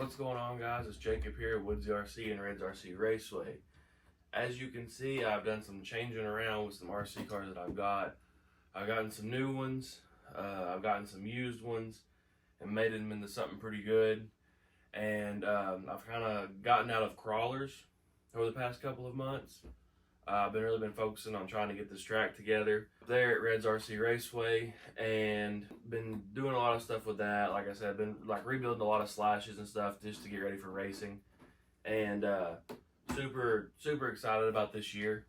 What's going on, guys? It's Jacob here at Woodsy RC and Reds RC Raceway. As you can see, I've done some changing around with some RC cars that I've got. I've gotten some new ones, I've gotten some used ones, and made them into something pretty good. And I've kind of gotten out of crawlers over the past couple of months. I've really been focusing on trying to get this track together there at Reds RC Raceway, and been doing a lot of stuff with that. Like I said, I've been rebuilding a lot of slashes and stuff just to get ready for racing, and super excited about this year.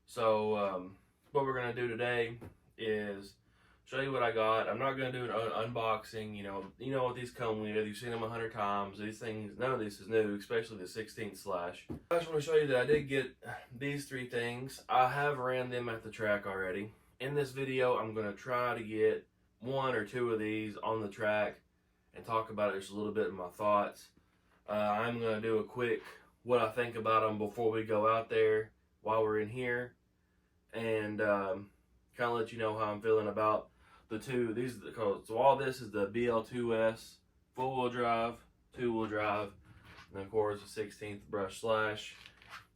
So what we're gonna do today is show you what I got. I'm not gonna do an unboxing. You know what these come with. You've seen them 100 times. These things, none of this is new, especially the 16th slash. I just want to show you that I did get these three things. I have ran them at the track already. In this video, I'm gonna try to get one or two of these on the track and talk about it just a little bit of my thoughts. I'm gonna do a quick what I think about them before we go out there while we're in here, and kind of let you know how I'm feeling about the two. So all this is the Bl-2s full-wheel drive, two-wheel drive, and of course the 16th brush slash.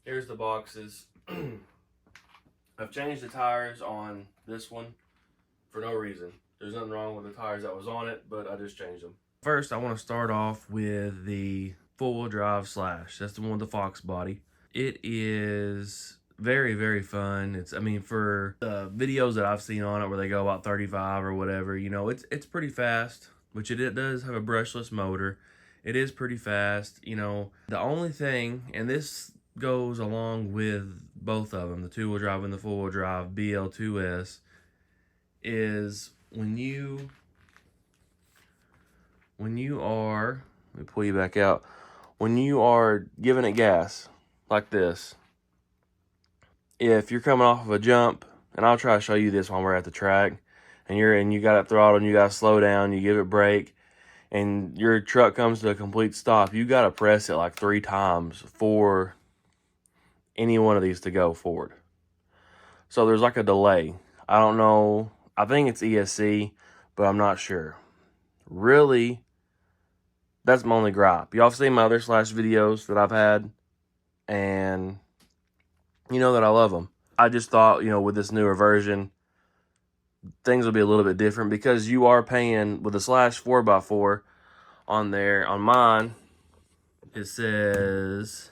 Here's the boxes. I've changed the tires on this one for no reason. There's nothing wrong with the tires that was on it, but I just changed them. First, I want to start off with the full-wheel drive slash. That's the one with the Fox body. It is very fun. For the videos that I've seen on it where they go about 35 or whatever, it's pretty fast, which it does have a brushless motor. It is pretty fast. The only thing, and this goes along with both of them, the two-wheel drive and the four-wheel drive Bl-2s, is when you are, let me pull you back out, when you are giving it gas like this, if you're coming off of a jump, and I'll try to show you this when we're at the track, and you got it throttled and you got to slow down, you give it brake, and your truck comes to a complete stop, you got to press it like 3 times for any one of these to go forward. So there's like a delay. I don't know. I think it's ESC, but I'm not sure. Really, that's my only gripe. Y'all have seen my other slash videos that I've had, and you know that I love them. I just thought, with this newer version, things will be a little bit different because you are paying with the slash 4x4 on there. On mine, it says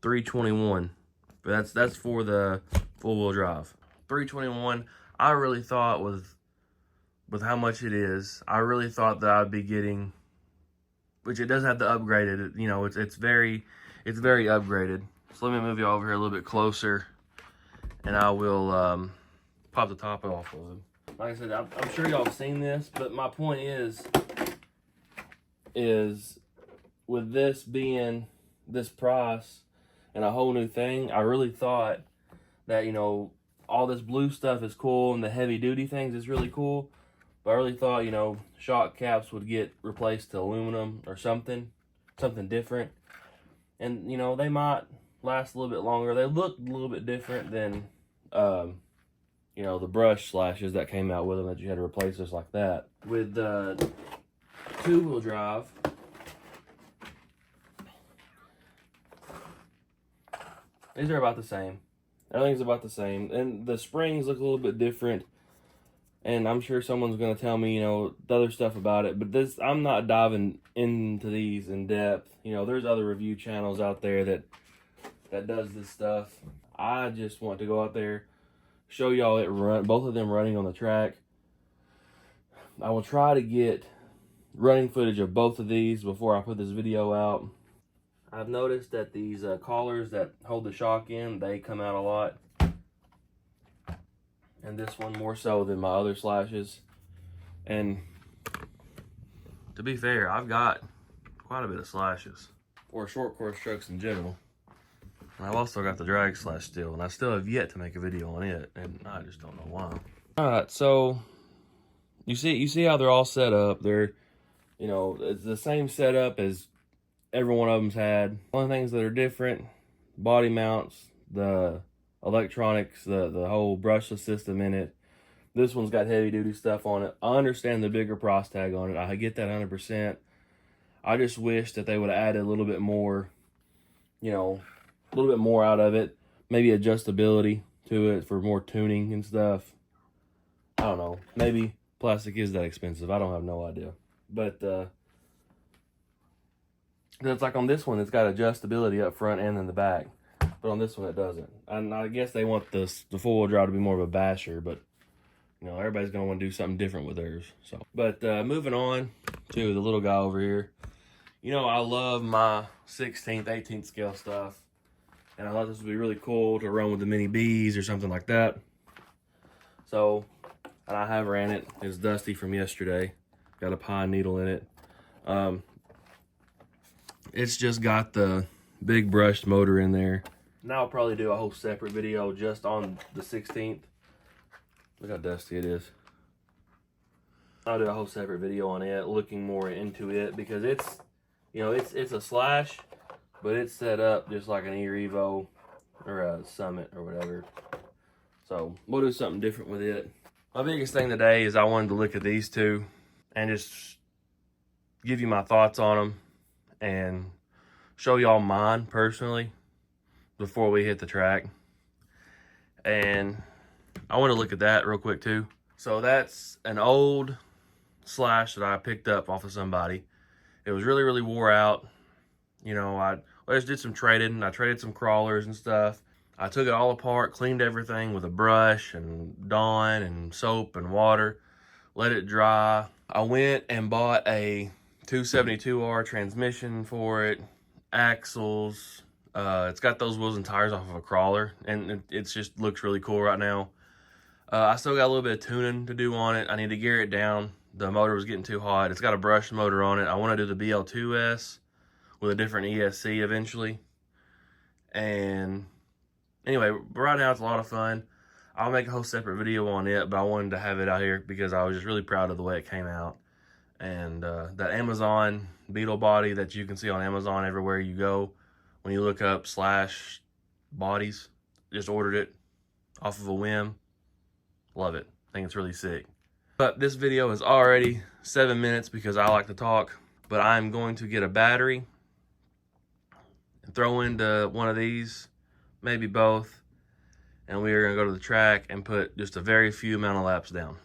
$321, but that's for the full-wheel drive. $321. I really thought with how much it is, I really thought that I'd be getting, which it does have the upgraded. It's very upgraded. So let me move you over here a little bit closer, and I will pop the top off of them. Like I said, I'm sure y'all have seen this, but my point is with this being this price and a whole new thing, I really thought that, all this blue stuff is cool and the heavy duty things is really cool, but I really thought, shock caps would get replaced to aluminum or something different. And, they might last a little bit longer. They look a little bit different than, the brush slashes that came out with them that you had to replace just like that. With the two-wheel drive, these are about the same. Everything's about the same. And the springs look a little bit different. And I'm sure someone's going to tell me, the other stuff about it. But I'm not diving into these in depth. There's other review channels out there that does this stuff. I just want to go out there, show y'all it run, both of them running on the track. I will try to get running footage of both of these before I put this video out. I've noticed that these collars that hold the shock in, they come out a lot. And this one more so than my other slashes. And to be fair, I've got quite a bit of slashes, or short course trucks in general. And I've also got the drag slash still, and I still have yet to make a video on it, and I just don't know why. Alright, so you see how they're all set up. They're, it's the same setup as every one of them's had. Only things that are different, body mounts, the electronics, the whole brushless system in it. This one's got heavy duty stuff on it. I understand the bigger price tag on it. I get that 100%. I just wish that they would have added a little bit more, you know, a little bit more out of it. Maybe adjustability to it for more tuning and stuff. I don't know. Maybe plastic is that expensive. I don't have no idea. But it's like on this one, it's got adjustability up front and in the back. But on this one, it doesn't. And I guess they want the four-wheel drive to be more of a basher, but you know, everybody's gonna want to do something different with theirs. So, but moving on to the little guy over here. You know, I love my 16th, 18th scale stuff, and I thought this would be really cool to run with the mini Bs or something like that. So, and I have ran it. It's dusty from yesterday. Got a pine needle in it. It's just got the big brushed motor in there. Now I'll probably do a whole separate video just on the 16th. Look how dusty it is. I'll do a whole separate video on it, looking more into it, because it's, you know, it's a Slash, but it's set up just like an E-Revo or a Summit or whatever. So we'll do something different with it. My biggest thing today is I wanted to look at these two and just give you my thoughts on them and show y'all mine personally before we hit the track. And I want to look at that real quick too. So that's an old Slash that I picked up off of somebody. It was really, really wore out. You know, I just did some trading. I traded some crawlers and stuff. I took it all apart, cleaned everything with a brush and Dawn and soap and water, let it dry. I went and bought a 272R transmission for it, axles. It's got those wheels and tires off of a crawler, and it just looks really cool right now. I still got a little bit of tuning to do on it. I need to gear it down. The motor was getting too hot. It's got a brushed motor on it. I want to do the Bl-2s with a different ESC eventually. And anyway, right now it's a lot of fun. I'll make a whole separate video on it, but I wanted to have it out here because I was just really proud of the way it came out. And that Amazon Beetle body that you can see on Amazon everywhere you go, when you look up Slash bodies, just ordered it off of a whim. Love it. I think it's really sick. But this video is already 7 minutes because I like to talk. But I'm going to get a battery and throw into one of these, maybe both, and we are going to go to the track and put just a very few amount of laps down.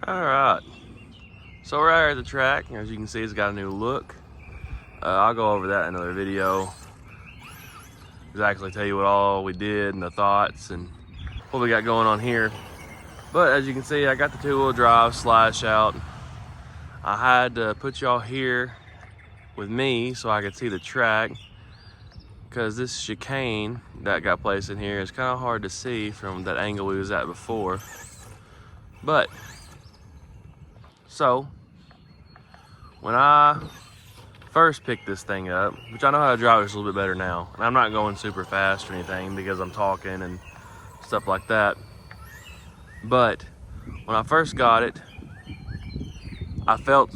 All right, so we're out here at the track. As you can see, it's got a new look. I'll go over that in another video. Exactly tell you what all we did and the thoughts and what we got going on here. But as you can see, I got the two-wheel drive Slash out. I had to put y'all here with me so I could see the track, because this chicane that got placed in here is kind of hard to see from that angle we was at before. But so when I first picked this thing up, which I know how to drive this a little bit better now, and I'm not going super fast or anything because I'm talking and stuff like that, but when I first got it, I felt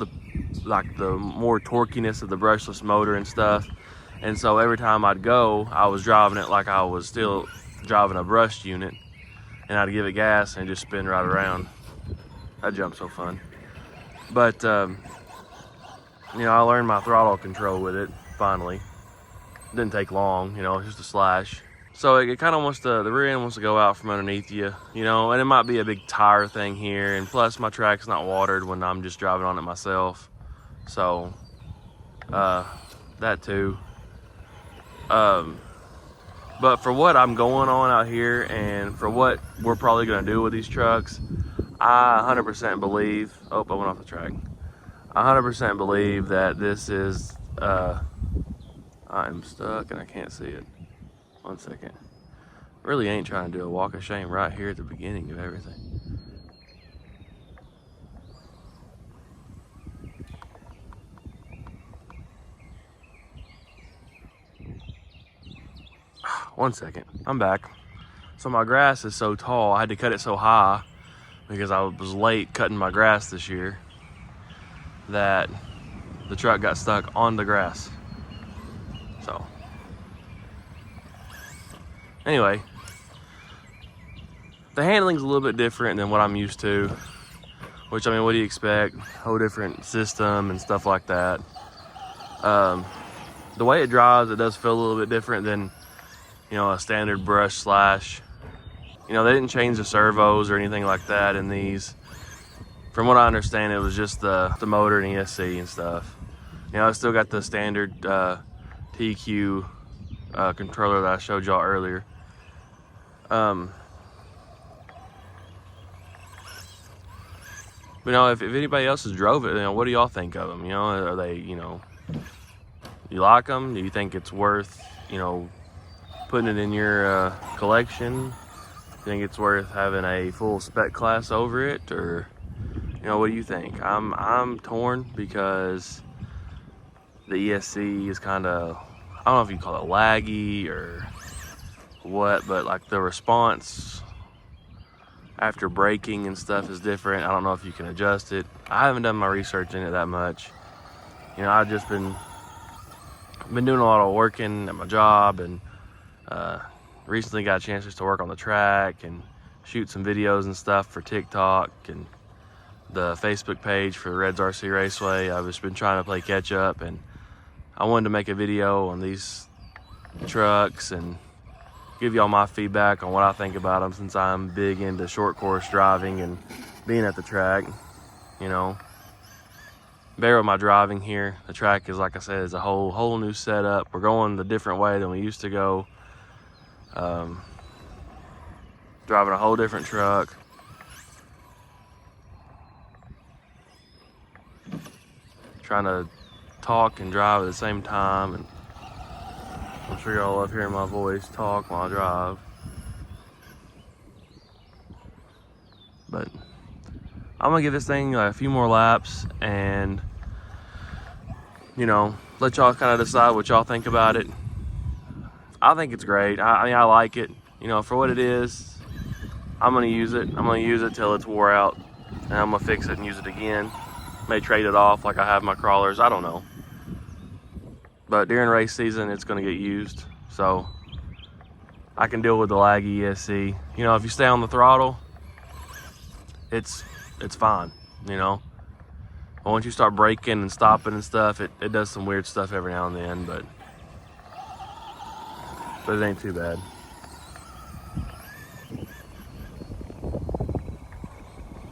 like the more torquiness of the brushless motor and stuff. And so every time I'd go, I was driving it like I was still driving a brushed unit, and I'd give it gas and just spin right around. That jump's so fun. But you know, I learned my throttle control with it finally. Didn't take long, you know, it's just a slash. So it kind of wants to, the rear end wants to go out from underneath you, you know, and it might be a big tire thing here. And plus my track's not watered when I'm just driving on it myself. So, that too. But for what I'm going on out here and for what we're probably gonna do with these trucks, I 100% believe, oh, I went off the track. I 100% believe that this is, I'm stuck and I can't see it. 1 second. Really ain't trying to do a walk of shame right here at the beginning of everything. One second, I'm back. So my grass is so tall, I had to cut it so high because I was late cutting my grass this year that the truck got stuck on the grass. So anyway, the handling's a little bit different than what I'm used to, which, I mean, what do you expect? Whole different system and stuff like that. The way it drives, it does feel a little bit different than, you know, a standard brush slash. You know, they didn't change the servos or anything like that in these. From what I understand, it was just the motor and ESC and stuff. You know, I still got the standard TQ controller that I showed y'all earlier. You know, if anybody else has drove it, you know, what do y'all think of them? You know, are they, you know, you like them? Do you think it's worth, you know, putting it in your collection? Do you think it's worth having a full spec class over it, or, you know, what do you think? I'm torn because the ESC is kind of, I don't know if you call it laggy or what, but like the response after braking and stuff is different. I don't know if you can adjust it. I haven't done my research in it that much. You know, I've just been doing a lot of working at my job, and recently got a chance just to work on the track and shoot some videos and stuff for TikTok and the Facebook page for Reds RC Raceway. I've just been trying to play catch up, and I wanted to make a video on these trucks and give y'all my feedback on what I think about them, since I'm big into short course driving and being at the track. You know, bear with my driving here. The track is, like I said, is a whole new setup. We're going the different way than we used to go. Driving a whole different truck. Trying to talk and drive at the same time, and I'm sure y'all love hearing my voice talk while I drive. But I'm gonna give this thing a few more laps and, you know, let y'all kind of decide what y'all think about it. I think it's great. I mean, I like it. You know, for what it is, I'm gonna use it. I'm gonna use it till it's wore out, and I'm gonna fix it and use it again. May trade it off like I have my crawlers. I don't know. But during race season, it's gonna get used. So I can deal with the laggy ESC. You know, if you stay on the throttle, it's fine, you know. But once you start braking and stopping and stuff, it does some weird stuff every now and then, but it ain't too bad.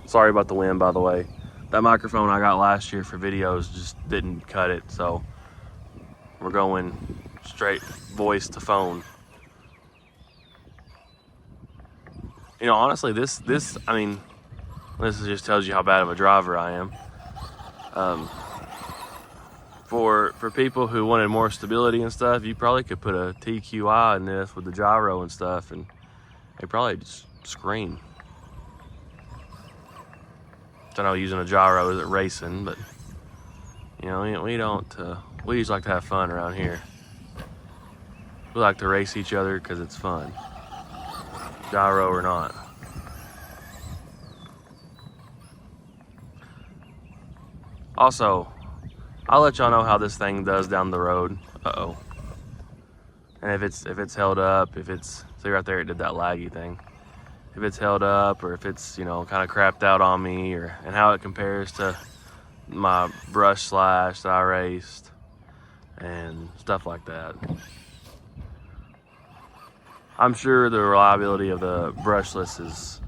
Sorry about the wind, by the way. That microphone I got last year for videos just didn't cut it, so we're going straight voice to phone. You know, honestly, this I mean, this just tells you how bad of a driver I am. For people who wanted more stability and stuff, you probably could put a TQI in this with the gyro and stuff, and they probably just scream. I know using a gyro isn't racing, but you know, we just like to have fun around here. We like to race each other because it's fun, gyro or not. Also, I'll let y'all know how this thing does down the road. Uh-oh. And if it's held up, if it's, see right there, it did that laggy thing. If it's held up, or if it's, you know, kind of crapped out on me, or and how it compares to my brush slash that I raced and stuff like that. I'm sure the reliability of the brushless is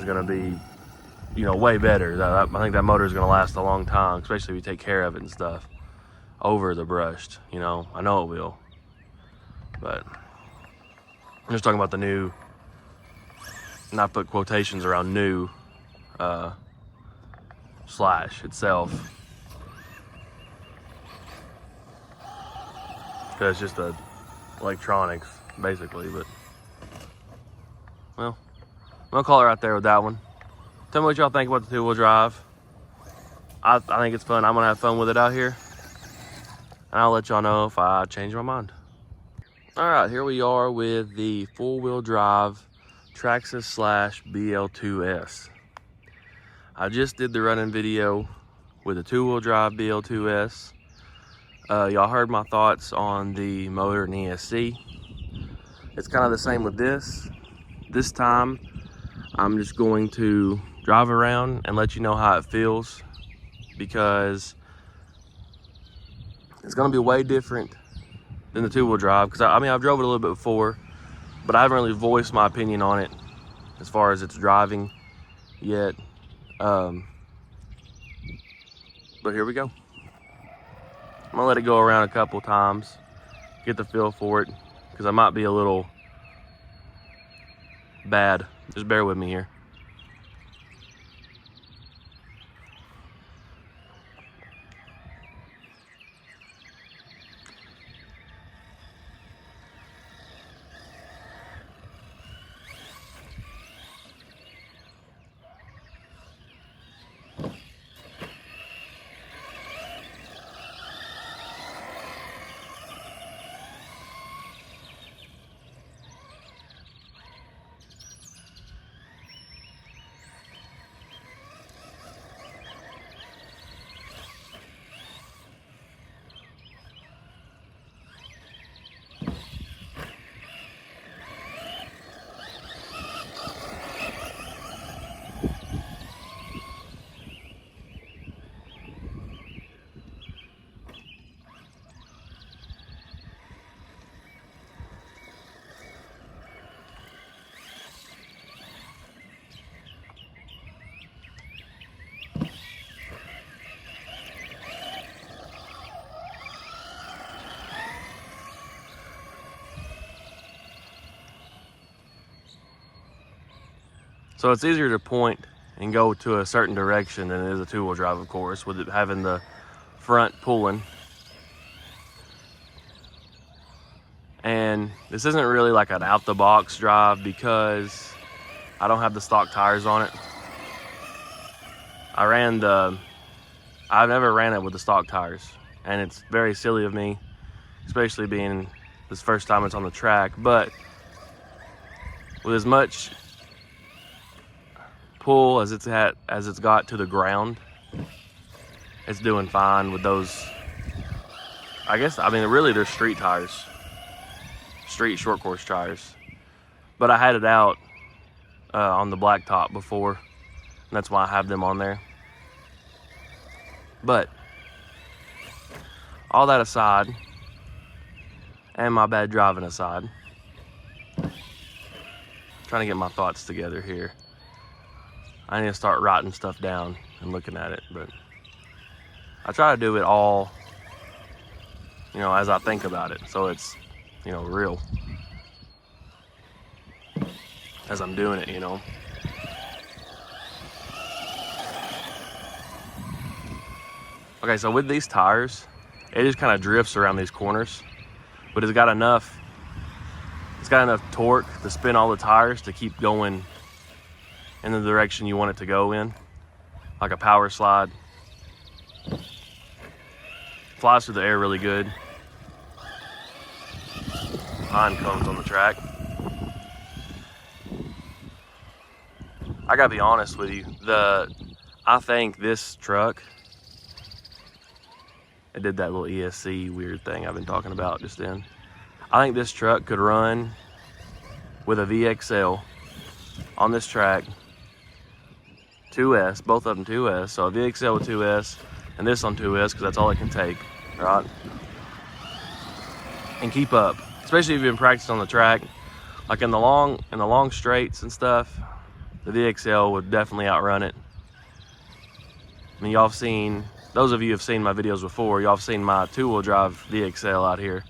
gonna be, you know, way better. I think that motor is gonna last a long time, especially if you take care of it and stuff, over the brushed, you know. I know it will. But I'm just talking about the new, and I put quotations around new, slash itself, because it's just a electronics basically. But well, I'm gonna call it right there with that one. Tell me what y'all think about the two-wheel drive. I think it's fun. I'm gonna have fun with it out here, and I'll let y'all know if I change my mind. All right, here we are with the four-wheel drive Traxxas slash Bl-2s. I just did the running video with a two-wheel drive Bl-2s. Y'all heard my thoughts on the motor and ESC. It's kind of the same with this. This time, I'm just going to drive around and let you know how it feels, because it's gonna be way different than the two-wheel drive. Because I mean, I've drove it a little bit before, but I haven't really voiced my opinion on it as far as its driving yet. But here we go. I'm gonna let it go around a couple times, get the feel for it, because I might be a little bad. Just bear with me here. So it's easier to point and go to a certain direction than it is a two-wheel drive, of course, with it having the front pulling. And this isn't really like an out-the-box drive because I don't have the stock tires on it. I've never ran it with the stock tires, and it's very silly of me, especially being this first time it's on the track. But with as much pull as it's got to the ground, it's doing fine with those. I guess, I mean, really they're street tires, street short course tires, but I had it out on the blacktop before, and that's why I have them on there. But all that aside, and my bad driving aside, trying to get my thoughts together here. I need to start writing stuff down and looking at it, but I try to do it all, you know, as I think about it, so it's, you know, real as I'm doing it, you know. Okay, so with these tires, it just kind of drifts around these corners, but it's got enough torque to spin all the tires to keep going in the direction you want it to go in, like a power slide. Flies through the air really good. Pine cones on the track. I gotta be honest with you, I think this truck it did that little ESC weird thing I've been talking about just then. I think this truck could run with a VXL on this track, 2S, both of them 2S. So a VXL with 2S and this on 2S, because that's all it can take, right? And keep up, especially if you've been practicing on the track, like in the long straights and stuff. The VXL would definitely outrun it. I mean, y'all have seen, those of you who have seen my videos before, y'all have seen my 2-wheel drive VXL out here,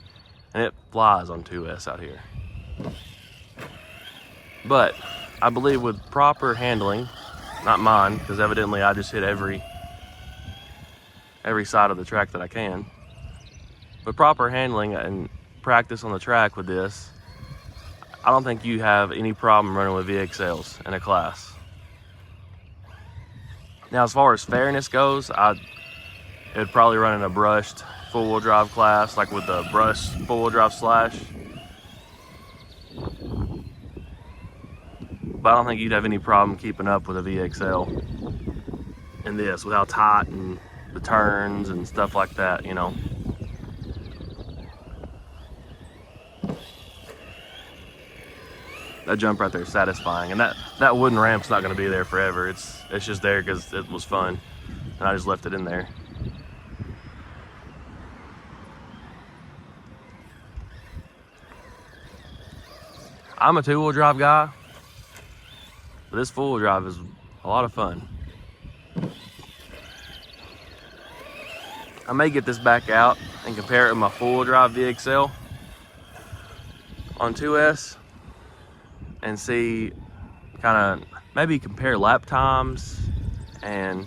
and it flies on 2S out here. But I believe with proper handling, not mine, because evidently I just hit every side of the track that I can. But proper handling and practice on the track with this, I don't think you have any problem running with VXLs in a class. Now, as far as fairness goes, it would probably run in a brushed full-wheel drive class, like with the brushed full-wheel drive Slash. But I don't think you'd have any problem keeping up with a VXL in this, with how tight and the turns and stuff like that, you know. That jump right there is satisfying, and that wooden ramp's not going to be there forever. It's just there because it was fun, and I just left it in there. I'm a 2-wheel drive guy, but this 4-wheel drive is a lot of fun. I may get this back out and compare it with my 4-wheel drive VXL on 2S. And see, kind of maybe compare lap times and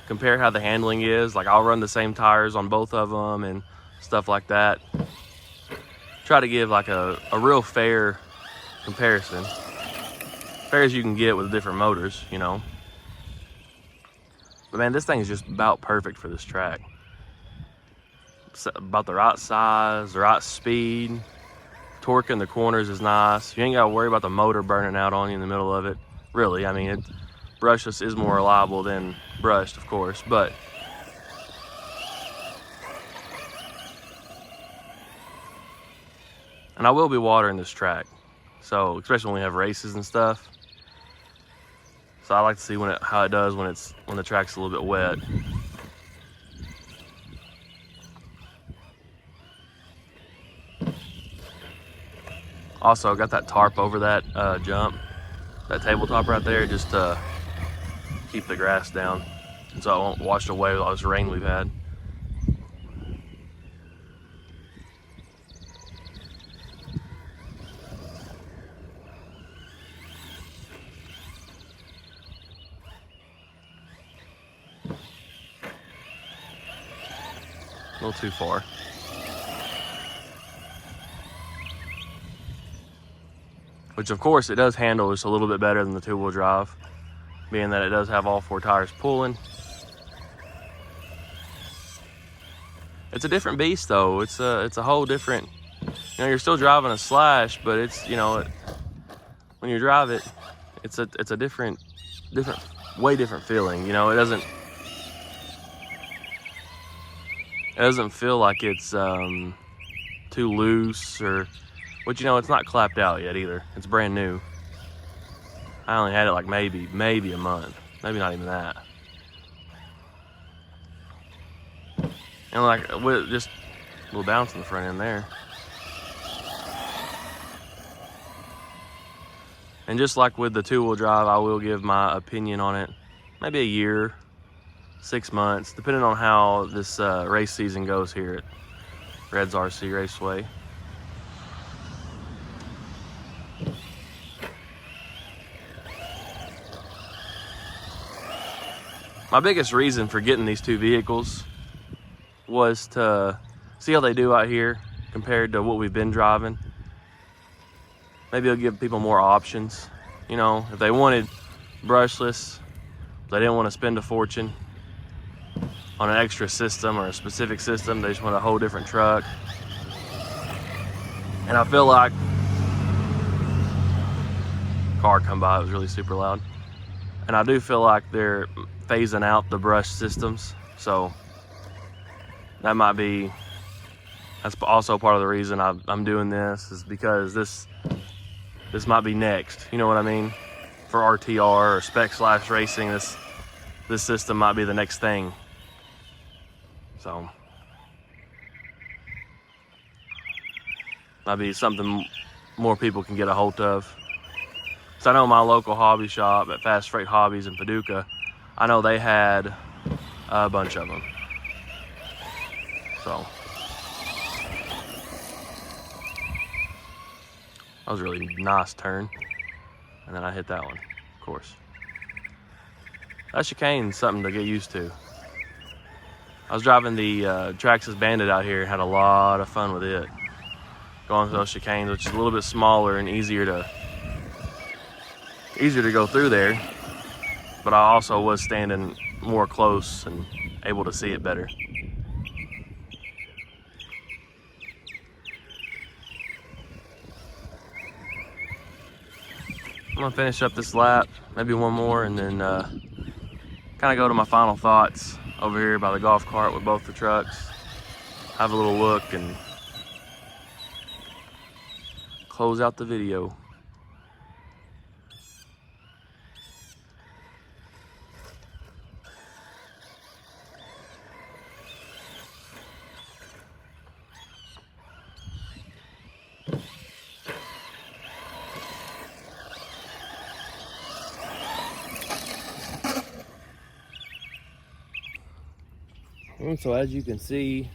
compare how the handling is. Like, I'll run the same tires on both of them and stuff like that. Try to give like a real fair comparison, fair as you can get with different motors, you know. But man, this thing is just about perfect for this track. It's about the right size, the right speed. Torque in the corners is nice. You ain't got to worry about the motor burning out on you in the middle of it. Really, I mean, brushless is more reliable than brushed, of course, but and I will be watering this track, so especially when we have races and stuff. So I like to see how it does when the track's a little bit wet. Also, I got that tarp over that jump, that tabletop right there, just to keep the grass down, so it won't wash away with all this rain we've had. A little too far. Which, of course, it does handle just a little bit better than the 2-wheel drive, being that it does have all 4 tires pulling. It's a different beast, though. It's a whole different, you know, you're still driving a Slash, but it's, you know, when you drive it, it's a different, way different feeling. You know, it doesn't feel like it's too loose or. But you know, it's not clapped out yet either. It's brand new. I only had it like maybe a month. Maybe not even that. And like, with just a little bounce in the front end there. And just like with the 2-wheel drive, I will give my opinion on it. Maybe a year, 6 months, depending on how this race season goes here at Reds RC Raceway. My biggest reason for getting these 2 vehicles was to see how they do out here compared to what we've been driving. Maybe it'll give people more options. You know, if they wanted brushless, they didn't want to spend a fortune on an extra system or a specific system, they just want a whole different truck. And I feel like, car come by, it was really super loud. And I do feel like they're phasing out the brush systems, so That's also part of the reason I'm doing this, is because this might be next. You know what I mean? For RTR or spec / racing, this system might be the next thing. So might be something more people can get a hold of. So I know my local hobby shop at Fast Freight Hobbies in Paducah, I know they had a bunch of them. So that was a really nice turn. And then I hit that one, of course. That chicane's something to get used to. I was driving the Traxxas Bandit out here, had a lot of fun with it. Going through those chicanes, which is a little bit smaller and easier to go through there. But I also was standing more close and able to see it better. I'm gonna finish up this lap, maybe one more, and then kind of go to my final thoughts over here by the golf cart with both the trucks. Have a little look and close out the video. And so as you can see,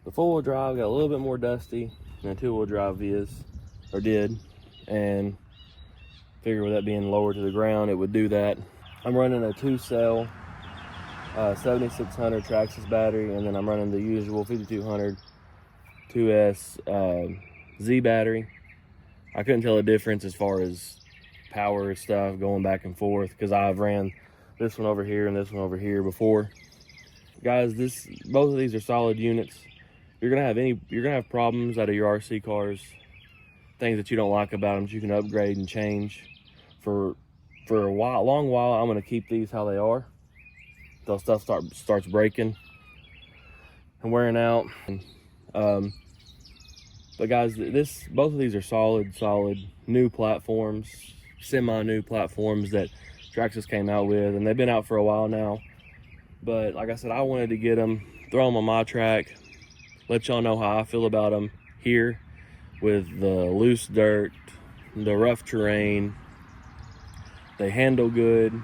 the four-wheel drive got a little bit more dusty than the two-wheel drive did, and figure with that being lower to the ground, it would do that. I'm running a 2-cell 7600 Traxxas battery, and then I'm running the usual 5200 2S Z battery. I couldn't tell a difference as far as power stuff going back and forth, because I've ran this one over here and this one over here before. Guys, both of these are solid units. You're gonna have problems out of your RC cars, things that you don't like about them that you can upgrade and change. For a long while, I'm gonna keep these how they are. Till stuff starts breaking and wearing out. But guys, both of these are solid new platforms, semi-new platforms that Traxxas came out with, and they've been out for a while now. But like I said, I wanted to get them, throw them on my track, let y'all know how I feel about them here with the loose dirt, the rough terrain. They handle good,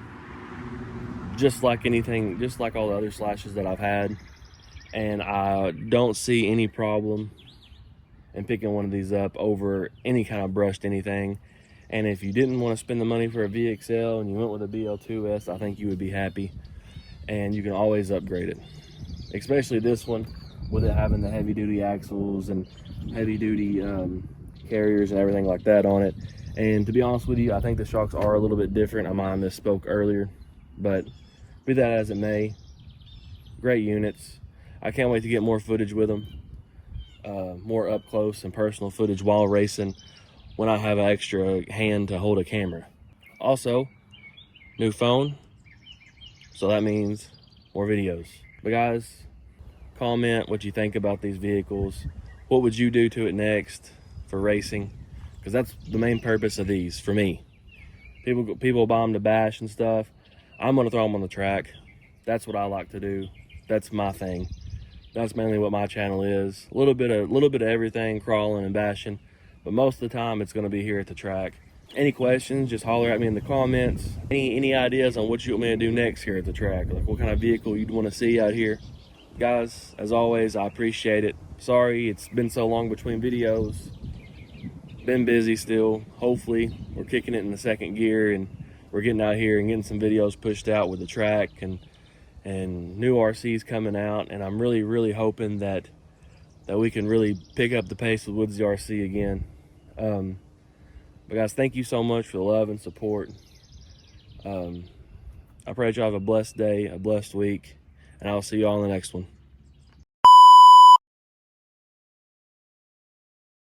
just like all the other slashes that I've had. And I don't see any problem in picking one of these up over any kind of brushed anything. And if you didn't want to spend the money for a VXL and you went with a Bl-2s, I think you would be happy. And you can always upgrade it, especially this one with it having the heavy duty axles and heavy duty carriers and everything like that on it. And to be honest with you, I think the shocks are a little bit different. I might have misspoke earlier, but be that as it may, great units. I can't wait to get more footage with them, more up close and personal footage while racing when I have an extra hand to hold a camera. Also, new phone. So that means more videos. But guys, comment what you think about these vehicles. What would you do to it next for racing? Because that's the main purpose of these for me. People buy them to bash and stuff. I'm gonna throw them on the track. That's what I like to do. That's my thing. That's mainly what my channel is. A little bit of everything, crawling and bashing. But most of the time it's gonna be here at the track. Any questions, just holler at me in the comments. Any ideas on what you want me to do next here at the track? Like what kind of vehicle you'd want to see out here. Guys, as always, I appreciate it. Sorry it's been so long between videos. Been busy still. Hopefully we're kicking it in the second gear and we're getting out here and getting some videos pushed out with the track and new RCs coming out. And I'm really hoping that we can really pick up the pace with Woodsy RC again. But guys, thank you so much for the love and support. I pray that y'all have a blessed day, a blessed week, and I'll see you all in the next one.